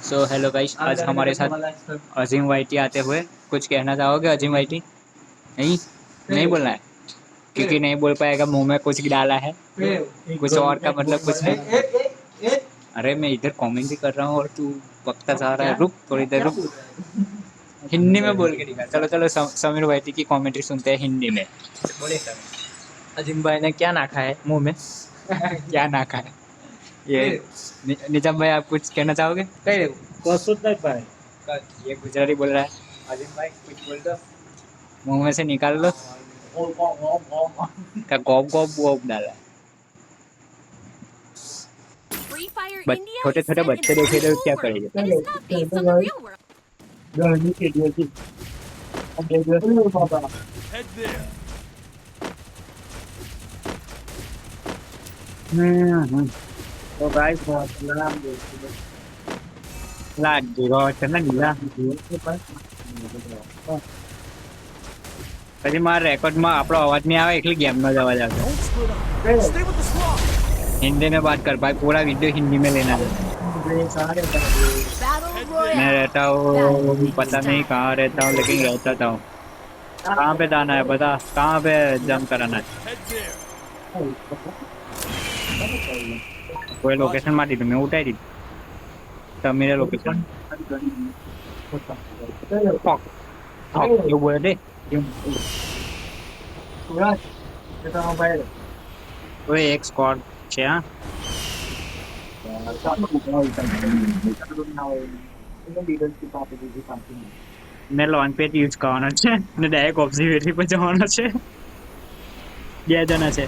So hello guys, आज हमारे साथ अजीम वाईटी आते हुए कुछ कहना चाहोगे अजीम वाईटी? नहीं, नहीं बोलना है क्योंकि नहीं बोल पाएगा, मुंह में कुछ डाला है कुछ और का मतलब कुछ नहीं। अरे मैं इधर कमेंट्री कर रहा हूँ और तू बकता जा रहा है। रुक थोड़ी देर रुक, हिंदी में बोल के दिखा। चलो चलो समीर वाईटी की कमेंट्री सुनते हैं हिंदी में। बोले सर, अजीम भाई ने क्या नाखा है मुंह में? क्या नाका है ये? निजाम भाई, आप कुछ कहना चाहोगे? ये गुजराती बोल रहा है। अजीम भाई कुछ बोल दो, मुंह में से निकाल लो। क्या गॉप गॉप गॉप डाला है? छोटे छोटे बच्चे देखे तो क्या करेंगे? Head there. तो गाइस लाड जीरो चलना नीला પછી મારા રેકોર્ડમાં આપણો અવાજ નહીં આવે એટલે ગેમનો જ અવાજ આવશે। Don't split up. Stay with the squad. Hindi में बात कर भाई, पूरा वीडियो हिंदी में लेना है। मैं रहता हूँ पता नहीं कहाँ रहता हूँ, लेकिन रहता हूँ। कहाँ पे जाना है बता, कहाँ पे जंप कराना है? Head there. कोई लोकेशन मारी तो मैं उठाई दी तब मेरे लोकेशन क्यों बोले थे? कोई एक स्क्वाड છે હા। મેં લોન્ચ પેડ યુઝ કરવાનો છે અને ડાયરેક્ટ ઓબ્ઝર્વેટરી પર જવાનો છે। બે જણા છે।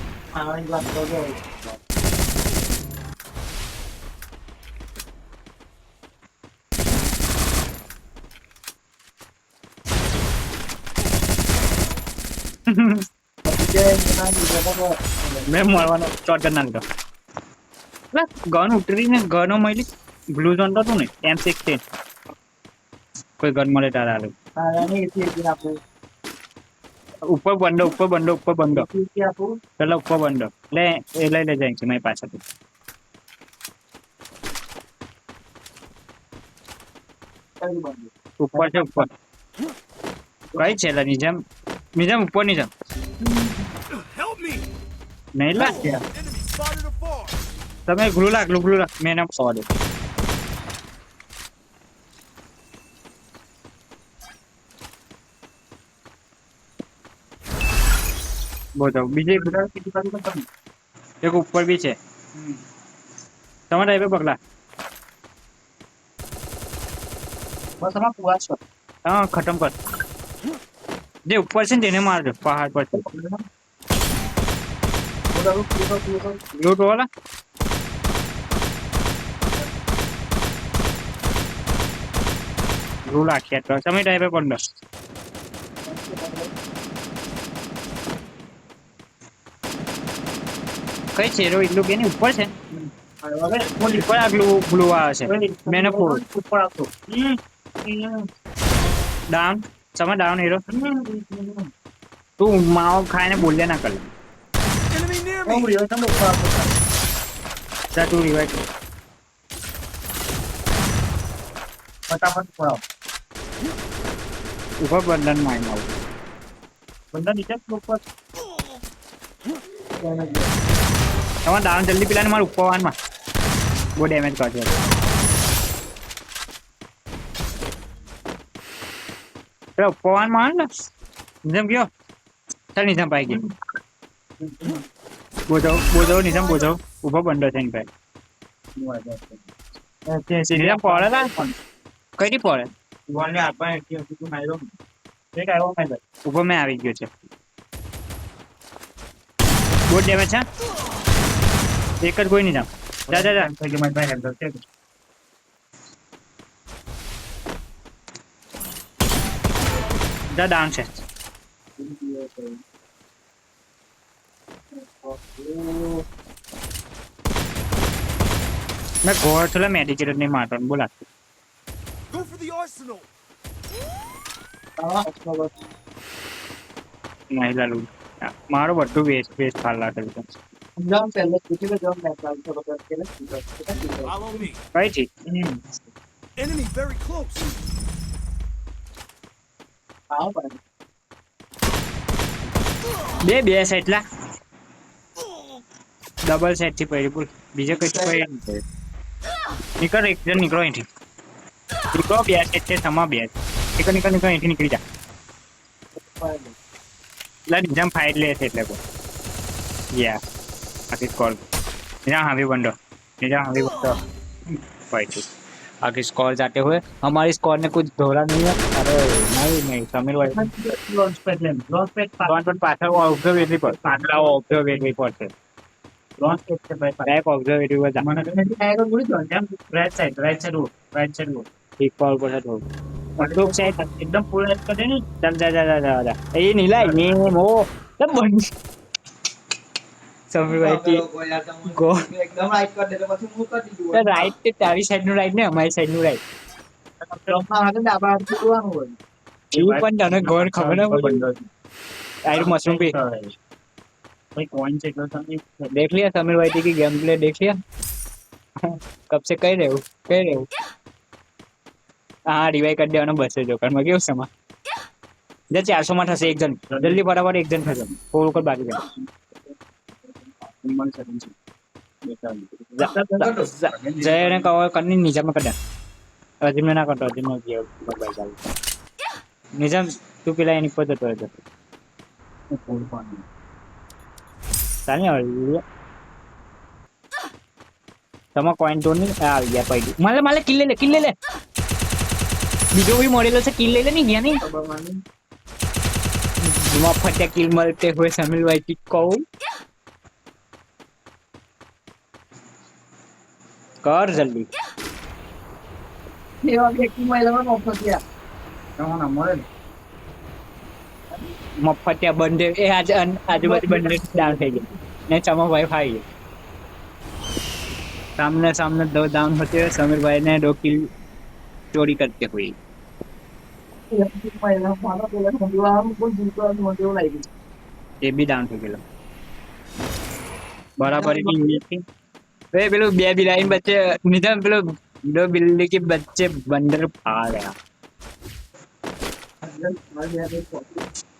મેં મારવાનો શોટ કરી નાખતો। ગન ઉતરીને ગનો મળી બ્લુ ઝોન તો તું ને M16 કોઈ ગન મળે તારે હાલે। ઉપર બંડો ઉપર બંડો ઉપર બંડો પેલા ઉપર બંડો લે એ લઈ લે જાય છે મારી પાછળથી। ઉપર છે ઉપર કઈ છે લા નિજામ? નિજામ ઉપર નિજામ Help me. નહીં લા Enemy spotted afar. તમે ગ્લુ લાગ મેં એના ખવા દે। બોલો બીજે એક ઉપર બી છે તમારા ટાઈપે પગલા। हाँ खत्म कर जे ऊपर से देने मार दो पहाड़ पर लूट वाला रूल आखिया तो समय टाइप पे पंडो कई चेरो इल्लू के नहीं ऊपर से ऊपर आ ग्लू ग्लू आ છે मैंने फोड़ ऊपर आ तो डाउन समय डाउन हीरो तू माओ खाने बोलिया ना कर Enemy near me. जा तू रिवाइव ऊपर बंधन मारना बंधन नीचे ऊपर તમારે डाउन जल्दी पिलाने मार ऊपर वान में वो डैमेज कर दिया। तेरा ऊपर वान मार ना निजाम क्यों चल निजाम पाएगी बोझो निजाम बोझो ऊपर बंदो છે ભાઈ सीरिया पड़े ना कई नहीं पड़े બોલને આપા એટલી હતી તું માર્યો એક આવ્યો મેં ऊपर में આવી ગયો છે बहुत डैमेज है एक कोई नहीं जाम जा जा जा जा डाउन છે मैं घोड़ थोड़ा मेडिकेट नहीं मारता हूँ बोला Go for the arsenal. नहीं लालू मारो बट्टू वेस्ट वेस्ट फाल ला कर जंप पहले किसी का जंप मैं ट्राई कर बता के ना Follow me. कई थी Enemy very close. બે સેટ લા ડબલ સેટ થી પડી બોલ બીજો કઈ પડી નહીં નીકળ એક જણ નીકળો અહીંથી નીકળો બે સેટ છે સમા બે નીકળ અહીંથી નીકળી જા લા નિજામ ફાઇટ લે છે એટલે કો યા આખી સ્કોર निजाम हावी बंदो फाइट आगे स्कोर जाते हुए हमारी स्कोर ने कुछ धोरा नहीं है अरे नहीं समीर भाई लॉन्च पैड पाछળ ऑब्जर्वेटरी पर પાછળ ऑब्जर्वेटरी पर છે लॉन्च पैड से भाई एक ऑब्जर्वेटरी पर મને આયરો બોલી દો જેમ राइट साइड वो ठीक कॉल पर है तो मतलब साइड एकदम फुल राइट कर दे नहीं चल जा ये नीला ये वो सब बंद समीर भाई की गो एकदम राइट कर दे तो પછી હું કરી દીધું તો રાઈટ તે તારી સાઈડ નું રાઈટ ને અમારી સાઈડ નું રાઈટ બ્લોકમાં આગળ ડાબા હાથ જોવાનું હોય એવું પણ તને ગોળ ખબર ના પડે આયર मशरूम पे भाई कौन से तो समझ देख लिया समीर भाई की गेम प्ले देख लिया कब से कह रहे हो हाँ रिवाइव कर देवानो बस जो कर मैं केવું સમા જે 400 માં થશે એક જણ જલ્દી ફટાફટ એક જણ થશે ફોર ઉપર બાકી જાય जय ने कवर करनी निजाम कर दे अजीम ने ना करतो अजीम ने किया मोबाइल चालू निजाम तू पेला एनी पर जतो है सानी આવી તમા કોઈન તો ની આવી ગયા પડી માલે કિલ લે બીજો भी મોડેલો છે કિલ ले नहीं गया नहीं मफत किल મળते हुए समीर भाई की कॉल कर जल्दी એવા વ્યક્તિ મહિલામાં ઓફર ગયા ना मरे मफतिया बंदे ए आज आजूबाजू बंदे डाउन થઈ ગયા ने चमा भाई भाई सामने दो डाउन होते हुए समीर भाई ने 2 किल चोरी करते हुए મહિલા મારા પેલા ખંડવાનું કોઈ જીતો મોટેવું લાગી ये भी डाउन हो गया बराबर की थी वे पेलो बे बिलाई बच्चे निजाम पेलो 2 बिल्ली के बच्चे बंदर आ गया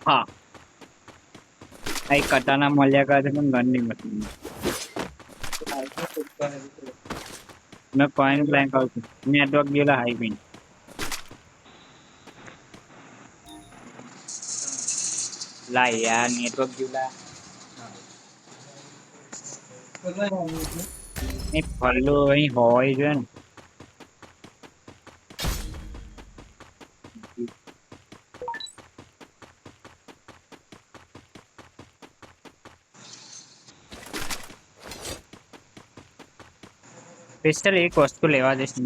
हाँ आई कटाना मल्या का थे पण गन नहीं मत मैं पॉइंट ब्लैंक आउट नेटवर्क गेला हाई पिन ला यार नेटवर्क गेला એ ફલ્લો અહીં હોય છે ને પિસ્તલ એક વસ્તુ લેવા દઈશ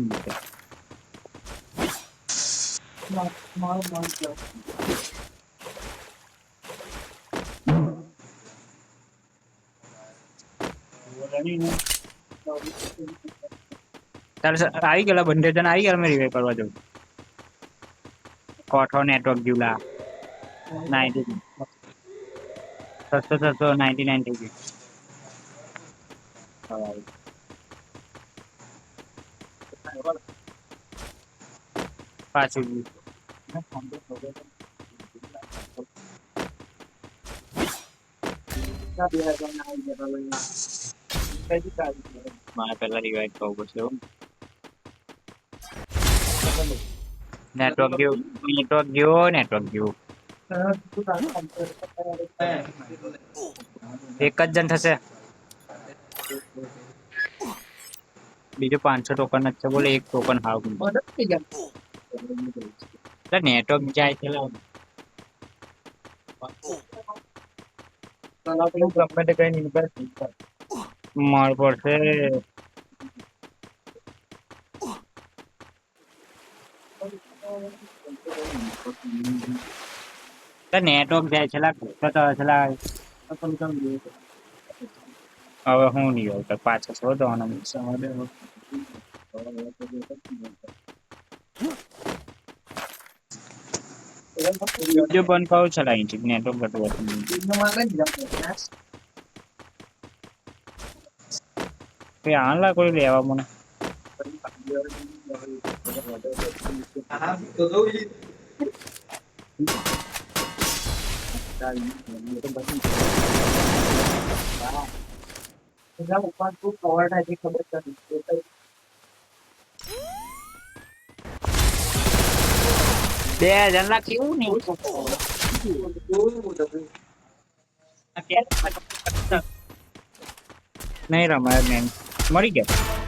ચાલ આવી ગયેલા બંને જણ આવી ગયા મેં રિવાઈવ કરવા જવું કોઠો નેટવર્ક જીવલા 90 600 99 થઈ ગયું પાછું મારે પહેલા રિવાઈવ કરવું પડશે નેટવર્ક ગયો એક જ જણ થશે બીજો 500 ટોકન જ છે બોલે એક ટોકન હાવ નેટવર્ક જાય છે માર પડશે નેટવર્ક જાય છે હવે હું નહીં હોતો પાછો શોધવાનો બીજો બંધ કહું ચલાવી છે નેટવર્ક ઘટવું હતું આનલા કોઈ લેવા મને હા તો તો ઈ એના ઉપર તું કવર થાય છે ખબર નથી. બે જણના કેવું નહીં નહીં રમાય મેમ મરી ગયા